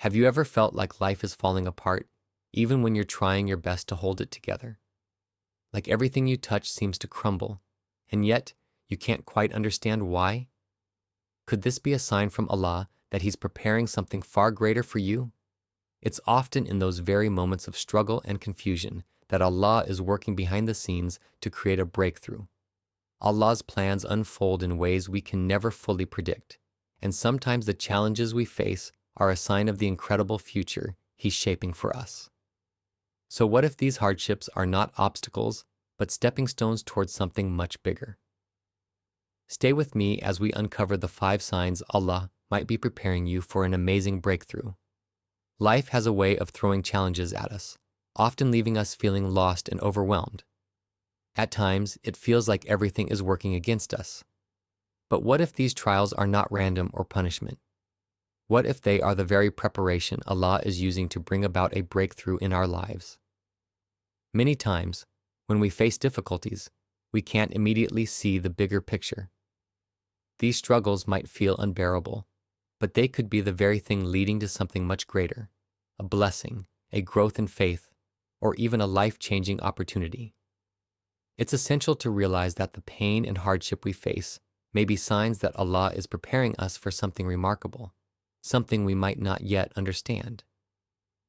Have you ever felt like life is falling apart, even when you're trying your best to hold it together? Like everything you touch seems to crumble, and yet you can't quite understand why? Could this be a sign from Allah that He's preparing something far greater for you? It's often in those very moments of struggle and confusion that Allah is working behind the scenes to create a breakthrough. Allah's plans unfold in ways we can never fully predict, and sometimes the challenges we face are a sign of the incredible future He's shaping for us. So what if these hardships are not obstacles, but stepping stones towards something much bigger? Stay with me as we uncover the 5 signs Allah might be preparing you for an amazing breakthrough. Life has a way of throwing challenges at us, often leaving us feeling lost and overwhelmed. At times, it feels like everything is working against us. But what if these trials are not random or punishment? What if they are the very preparation Allah is using to bring about a breakthrough in our lives? Many times, when we face difficulties, we can't immediately see the bigger picture. These struggles might feel unbearable, but they could be the very thing leading to something much greater, a blessing, a growth in faith, or even a life-changing opportunity. It's essential to realize that the pain and hardship we face may be signs that Allah is preparing us for something remarkable, something we might not yet understand.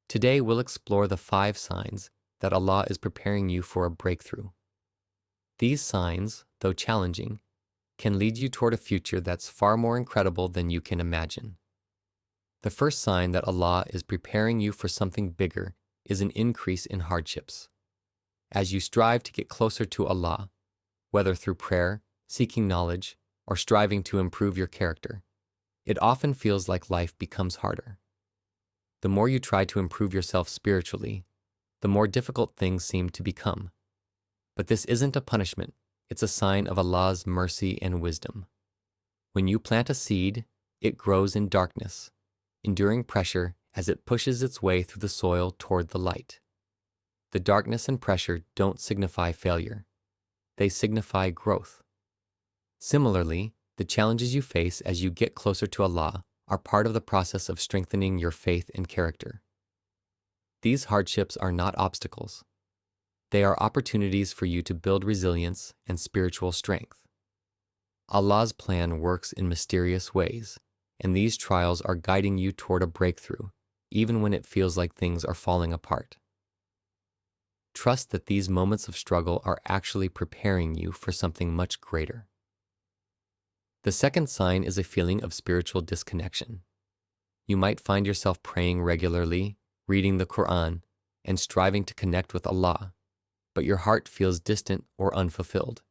Today we'll explore the 5 signs that Allah is preparing you for a breakthrough. These signs, though challenging, can lead you toward a future that's far more incredible than you can imagine. The first sign that Allah is preparing you for something bigger is an increase in hardships. As you strive to get closer to Allah, whether through prayer, seeking knowledge, or striving to improve your character, it often feels like life becomes harder. The more you try to improve yourself spiritually, the more difficult things seem to become. But this isn't a punishment, it's a sign of Allah's mercy and wisdom. When you plant a seed, it grows in darkness, enduring pressure as it pushes its way through the soil toward the light. The darkness and pressure don't signify failure. They signify growth. Similarly, the challenges you face as you get closer to Allah are part of the process of strengthening your faith and character. These hardships are not obstacles. They are opportunities for you to build resilience and spiritual strength. Allah's plan works in mysterious ways, and these trials are guiding you toward a breakthrough, even when it feels like things are falling apart. Trust that these moments of struggle are actually preparing you for something much greater. The second sign is a feeling of spiritual disconnection. You might find yourself praying regularly, reading the Quran, and striving to connect with Allah, but your heart feels distant or unfulfilled.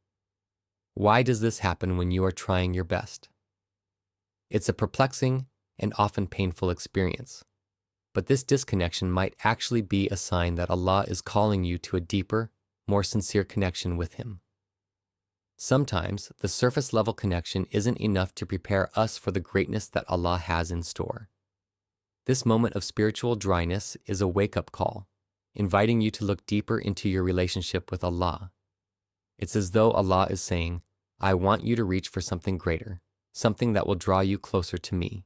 Why does this happen when you are trying your best? It's a perplexing and often painful experience. But this disconnection might actually be a sign that Allah is calling you to a deeper, more sincere connection with Him. Sometimes, the surface-level connection isn't enough to prepare us for the greatness that Allah has in store. This moment of spiritual dryness is a wake-up call, inviting you to look deeper into your relationship with Allah. It's as though Allah is saying, I want you to reach for something greater, something that will draw you closer to me.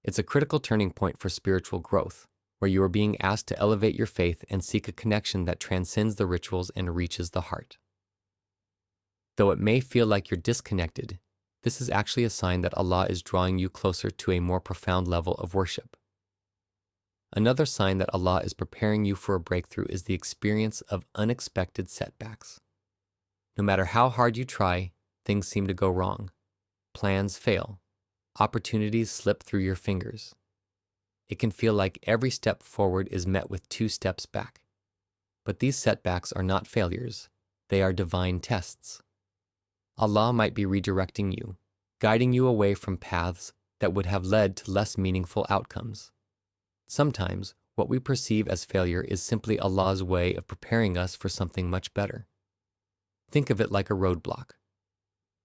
It's a critical turning point for spiritual growth, where you are being asked to elevate your faith and seek a connection that transcends the rituals and reaches the heart. Though it may feel like you're disconnected, this is actually a sign that Allah is drawing you closer to a more profound level of worship. Another sign that Allah is preparing you for a breakthrough is the experience of unexpected setbacks. No matter how hard you try, things seem to go wrong. Plans fail. Opportunities slip through your fingers. It can feel like every step forward is met with 2 steps back. But these setbacks are not failures. They are divine tests. Allah might be redirecting you, guiding you away from paths that would have led to less meaningful outcomes. Sometimes, what we perceive as failure is simply Allah's way of preparing us for something much better. Think of it like a roadblock.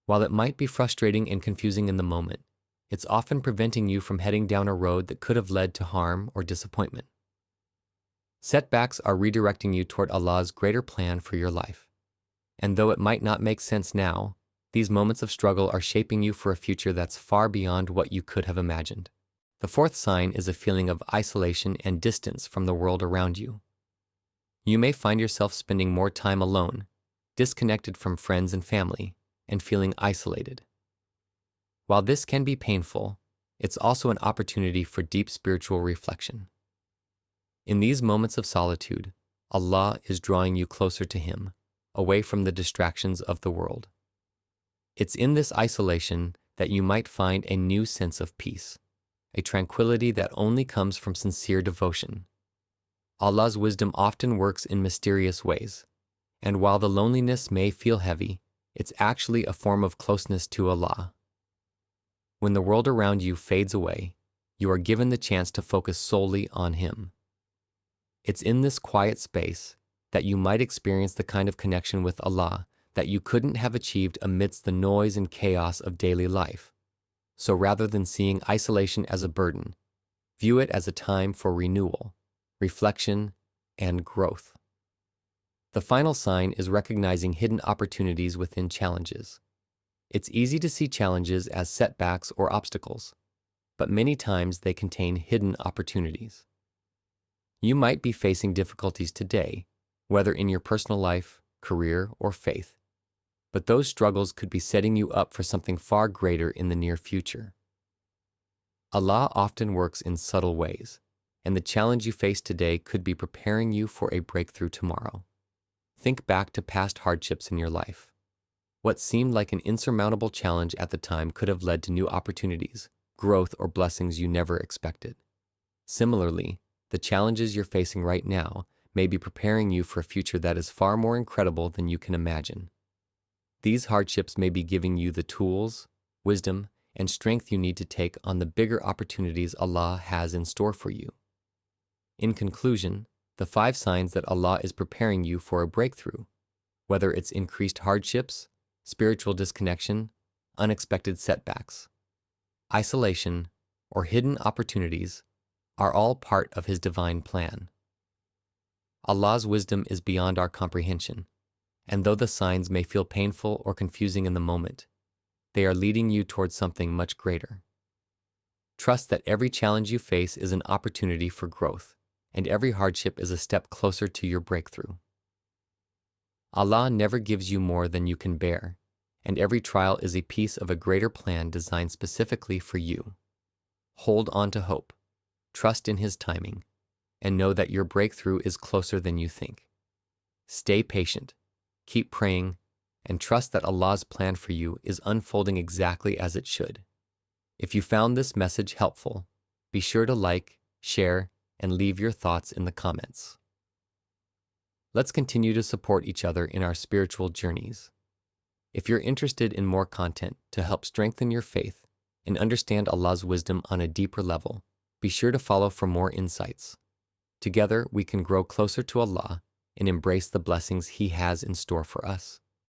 While it might be frustrating and confusing in the moment, it's often preventing you from heading down a road that could have led to harm or disappointment. Setbacks are redirecting you toward Allah's greater plan for your life. And though it might not make sense now, these moments of struggle are shaping you for a future that's far beyond what you could have imagined. The fourth sign is a feeling of isolation and distance from the world around you. You may find yourself spending more time alone, disconnected from friends and family, and feeling isolated. While this can be painful, it's also an opportunity for deep spiritual reflection. In these moments of solitude, Allah is drawing you closer to Him, away from the distractions of the world. It's in this isolation that you might find a new sense of peace, a tranquility that only comes from sincere devotion. Allah's wisdom often works in mysterious ways, and while the loneliness may feel heavy, it's actually a form of closeness to Allah. When the world around you fades away, you are given the chance to focus solely on Him. It's in this quiet space that you might experience the kind of connection with Allah that you couldn't have achieved amidst the noise and chaos of daily life. So rather than seeing isolation as a burden, view it as a time for renewal, reflection, and growth. The final sign is recognizing hidden opportunities within challenges. It's easy to see challenges as setbacks or obstacles, but many times they contain hidden opportunities. You might be facing difficulties today, whether in your personal life, career, or faith, but those struggles could be setting you up for something far greater in the near future. Allah often works in subtle ways, and the challenge you face today could be preparing you for a breakthrough tomorrow. Think back to past hardships in your life. What seemed like an insurmountable challenge at the time could have led to new opportunities, growth, or blessings you never expected. Similarly, the challenges you're facing right now may be preparing you for a future that is far more incredible than you can imagine. These hardships may be giving you the tools, wisdom, and strength you need to take on the bigger opportunities Allah has in store for you. In conclusion, the 5 signs that Allah is preparing you for a breakthrough, whether it's increased hardships, spiritual disconnection, unexpected setbacks, isolation, or hidden opportunities, are all part of His divine plan. Allah's wisdom is beyond our comprehension, and though the signs may feel painful or confusing in the moment, they are leading you towards something much greater. Trust that every challenge you face is an opportunity for growth, and every hardship is a step closer to your breakthrough. Allah never gives you more than you can bear, and every trial is a piece of a greater plan designed specifically for you. Hold on to hope, trust in His timing, and know that your breakthrough is closer than you think. Stay patient, keep praying, and trust that Allah's plan for you is unfolding exactly as it should. If you found this message helpful, be sure to like, share, and leave your thoughts in the comments. Let's continue to support each other in our spiritual journeys. If you're interested in more content to help strengthen your faith and understand Allah's wisdom on a deeper level, be sure to follow for more insights. Together, we can grow closer to Allah and embrace the blessings He has in store for us.